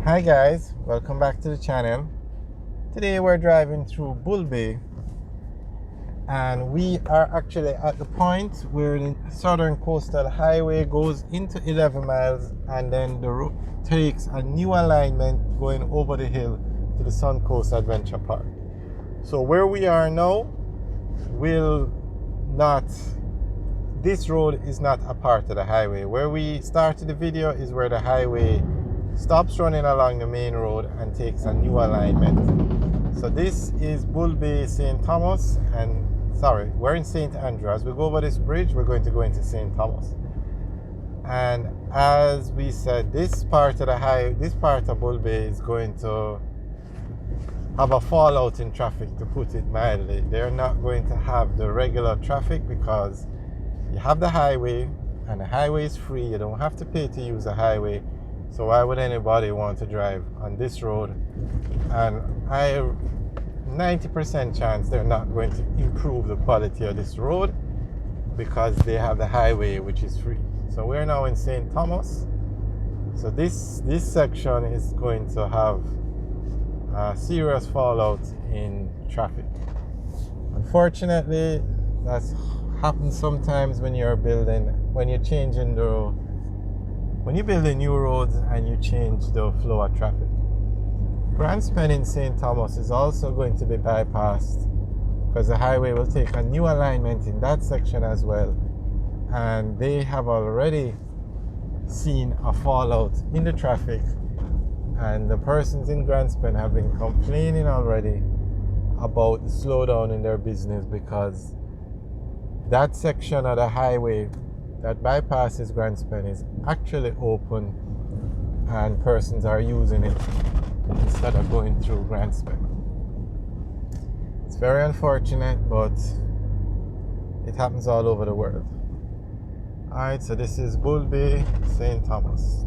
Hi guys, welcome back to the channel. Today we're driving through Bull Bay and we are actually at the point where the Southern Coastal Highway goes into 11 miles and then the road takes a new alignment going over the hill to the Suncoast Adventure Park. So where we are now will not, this road is not a part of the highway. Where we started the video is where the highway stops running along the main road and takes a new alignment. So this is Bull Bay, St Thomas, and we're in St Andrew. As we go over this bridge, we're going to go into St Thomas. And as we said, this part of Bull Bay is going to have a fallout in traffic, to put it mildly. They're not going to have the regular traffic because you have the highway, and the highway is free. You don't have to pay to use the highway. So why would anybody want to drive on this road? And 90% chance they're not going to improve the quality of this road because they have the highway, which is free. So we're now in St. Thomas. So this section is going to have a serious fallout in traffic. Unfortunately, that's happens sometimes when you're building new roads and you change the flow of traffic. Grandspin in St. Thomas is also going to be bypassed because the highway will take a new alignment in that section as well. And they have already seen a fallout in the traffic, and the persons in Grandspin have been complaining already about the slowdown in their business because that section of the highway that bypasses Grandspin is actually open and persons are using it instead of going through Grandspin. It's very unfortunate, but it happens all over the world. Alright, so this is Bull Bay, St. Thomas.